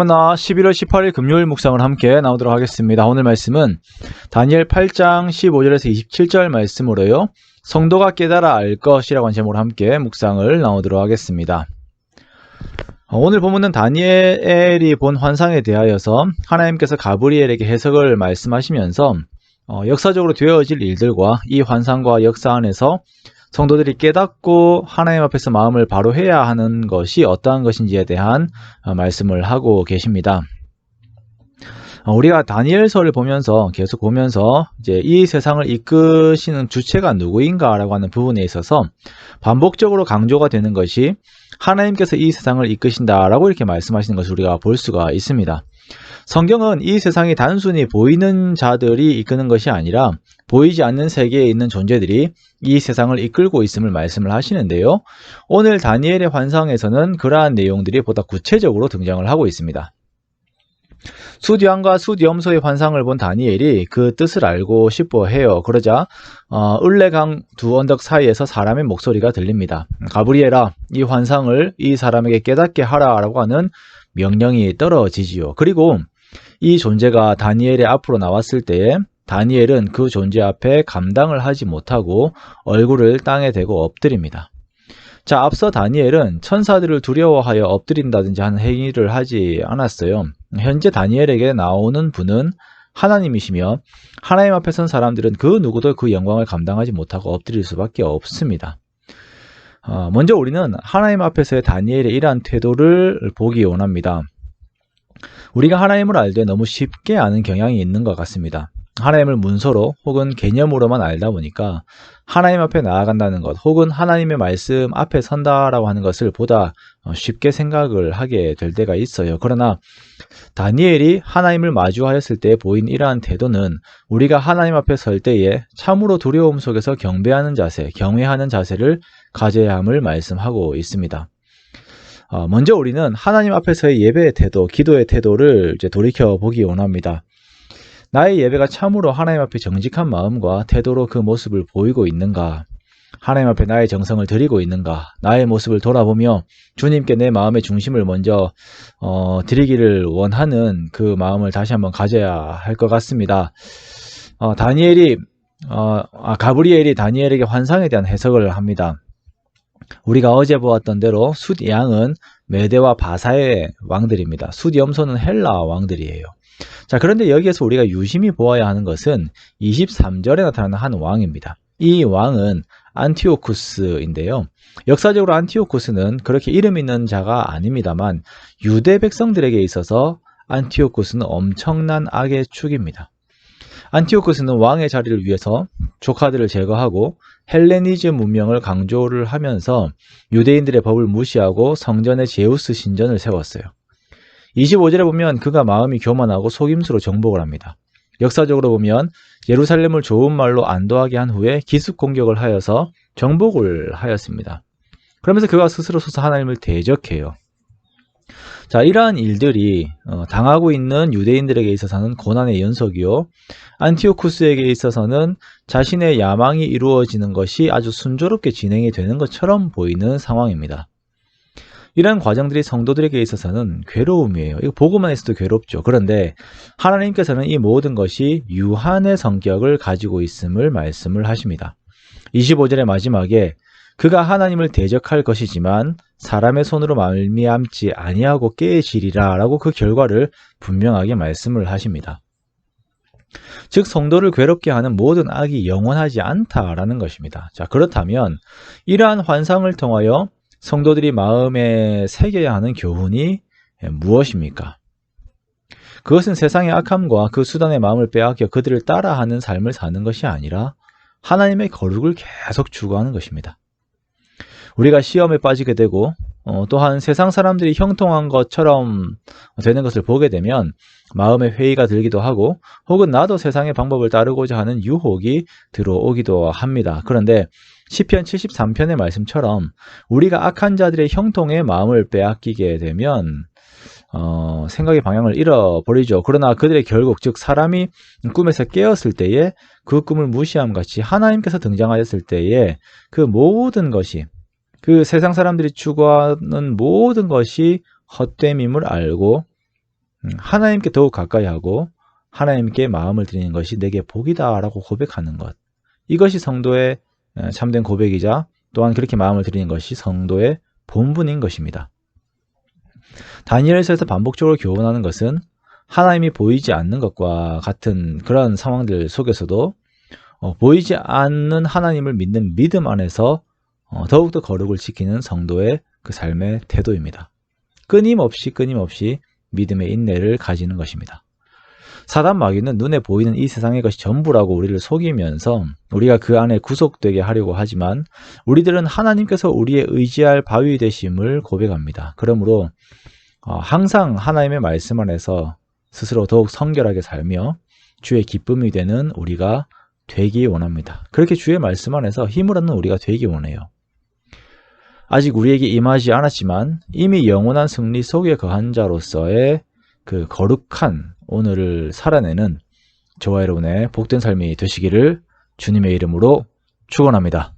나 11월 18일 금요일 묵상을 함께 나오도록 하겠습니다. 오늘 말씀은 다니엘 8장 15절에서 27절 말씀으로요. 성도가 깨달아 알 것이라고 하는 제목으로 함께 묵상을 나오도록 하겠습니다. 오늘 본문은 다니엘이 본 환상에 대하여서 하나님께서 가브리엘에게 해석을 말씀하시면서 역사적으로 되어질 일들과 이 환상과 역사 안에서 성도들이 깨닫고 하나님 앞에서 마음을 바로 해야 하는 것이 어떠한 것인지에 대한 말씀을 하고 계십니다. 우리가 다니엘서를 계속 보면서 이제 이 세상을 이끄시는 주체가 누구인가라고 하는 부분에 있어서 반복적으로 강조가 되는 것이 하나님께서 이 세상을 이끄신다라고 이렇게 말씀하시는 것을 우리가 볼 수가 있습니다. 성경은 이 세상이 단순히 보이는 자들이 이끄는 것이 아니라 보이지 않는 세계에 있는 존재들이 이 세상을 이끌고 있음을 말씀을 하시는데요. 오늘 다니엘의 환상에서는 그러한 내용들이 보다 구체적으로 등장을 하고 있습니다. 수디왕과 수디엄소의 환상을 본 다니엘이 그 뜻을 알고 싶어 해요. 그러자 을레강 두 언덕 사이에서 사람의 목소리가 들립니다. 가브리엘아, 이 환상을 이 사람에게 깨닫게 하라라고 하는 명령이 떨어지지요. 그리고 이 존재가 다니엘의 앞으로 나왔을 때에 다니엘은 그 존재 앞에 감당을 하지 못하고 얼굴을 땅에 대고 엎드립니다. 자, 앞서 다니엘은 천사들을 두려워하여 엎드린다든지 하는 행위를 하지 않았어요. 현재 다니엘에게 나오는 분은 하나님이시며 하나님 앞에 선 사람들은 그 누구도 그 영광을 감당하지 못하고 엎드릴 수밖에 없습니다. 먼저 우리는 하나님 앞에서의 다니엘의 이러한 태도를 보기 원합니다. 우리가 하나님을 알되 너무 쉽게 아는 경향이 있는 것 같습니다. 하나님을 문서로 혹은 개념으로만 알다 보니까 하나님 앞에 나아간다는 것 혹은 하나님의 말씀 앞에 선다라고 하는 것을 보다 쉽게 생각을 하게 될 때가 있어요. 그러나 다니엘이 하나님을 마주하였을 때 보인 이러한 태도는 우리가 하나님 앞에 설 때에 참으로 두려움 속에서 경배하는 자세, 경외하는 자세를 가져야 함을 말씀하고 있습니다. 먼저 우리는 하나님 앞에서의 예배의 태도, 기도의 태도를 이제 돌이켜보기 원합니다. 나의 예배가 참으로 하나님 앞에 정직한 마음과 태도로 그 모습을 보이고 있는가? 하나님 앞에 나의 정성을 드리고 있는가? 나의 모습을 돌아보며 주님께 내 마음의 중심을 먼저 드리기를 원하는 그 마음을 다시 한번 가져야 할 것 같습니다. 가브리엘이 다니엘에게 환상에 대한 해석을 합니다. 우리가 어제 보았던 대로 숫양은 메대와 바사의 왕들입니다. 숫염소는 헬라 왕들이에요. 자, 그런데 여기에서 우리가 유심히 보아야 하는 것은 23절에 나타나는 한 왕입니다. 이 왕은 안티오쿠스인데요. 역사적으로 안티오쿠스는 그렇게 이름 있는 자가 아닙니다만 유대 백성들에게 있어서 안티오쿠스는 엄청난 악의 축입니다. 안티오쿠스는 왕의 자리를 위해서 조카들을 제거하고 헬레니즘 문명을 강조를 하면서 유대인들의 법을 무시하고 성전에 제우스 신전을 세웠어요. 25절에 보면 그가 마음이 교만하고 속임수로 정복을 합니다. 역사적으로 보면 예루살렘을 좋은 말로 안도하게 한 후에 기습 공격을 하여서 정복을 하였습니다. 그러면서 그가 스스로 서서 하나님을 대적해요. 자, 이러한 일들이 당하고 있는 유대인들에게 있어서는 고난의 연속이요, 안티오쿠스에게 있어서는 자신의 야망이 이루어지는 것이 아주 순조롭게 진행이 되는 것처럼 보이는 상황입니다. 이러한 과정들이 성도들에게 있어서는 괴로움이에요. 이거 보고만 있어도 괴롭죠. 그런데 하나님께서는 이 모든 것이 유한의 성격을 가지고 있음을 말씀을 하십니다. 25절의 마지막에 그가 하나님을 대적할 것이지만 사람의 손으로 말미암지 아니하고 깨지리라 라고 그 결과를 분명하게 말씀을 하십니다. 즉 성도를 괴롭게 하는 모든 악이 영원하지 않다라는 것입니다. 자, 그렇다면 이러한 환상을 통하여 성도들이 마음에 새겨야 하는 교훈이 무엇입니까? 그것은 세상의 악함과 그 수단의 마음을 빼앗겨 그들을 따라하는 삶을 사는 것이 아니라 하나님의 거룩을 계속 추구하는 것입니다. 우리가 시험에 빠지게 되고 또한 세상 사람들이 형통한 것처럼 되는 것을 보게 되면 마음에 회의가 들기도 하고 혹은 나도 세상의 방법을 따르고자 하는 유혹이 들어오기도 합니다. 그런데 시편 73편의 말씀처럼 우리가 악한 자들의 형통에 마음을 빼앗기게 되면 생각의 방향을 잃어버리죠. 그러나 그들의 결국, 즉 사람이 꿈에서 깨었을 때에 그 꿈을 무시함 같이 하나님께서 등장하였을 때에 그 모든 것이, 그 세상 사람들이 추구하는 모든 것이 헛됨임을 알고 하나님께 더욱 가까이 하고 하나님께 마음을 드리는 것이 내게 복이다 라고 고백하는 것. 이것이 성도의 참된 고백이자 또한 그렇게 마음을 드리는 것이 성도의 본분인 것입니다. 다니엘서에서 반복적으로 교훈하는 것은 하나님이 보이지 않는 것과 같은 그런 상황들 속에서도 보이지 않는 하나님을 믿는 믿음 안에서 더욱더 거룩을 지키는 성도의 그 삶의 태도입니다. 끊임없이 믿음의 인내를 가지는 것입니다. 사단 마귀는 눈에 보이는 이 세상의 것이 전부라고 우리를 속이면서 우리가 그 안에 구속되게 하려고 하지만 우리들은 하나님께서 우리의 의지할 바위 되심을 고백합니다. 그러므로 항상 하나님의 말씀 안에서 스스로 더욱 성결하게 살며 주의 기쁨이 되는 우리가 되기 원합니다. 그렇게 주의 말씀 안에서 힘을 얻는 우리가 되기 원해요. 아직 우리에게 임하지 않았지만 이미 영원한 승리 속에 거한 자로서의 그 거룩한 오늘을 살아내는 저와 여러분의 복된 삶이 되시기를 주님의 이름으로 축원합니다.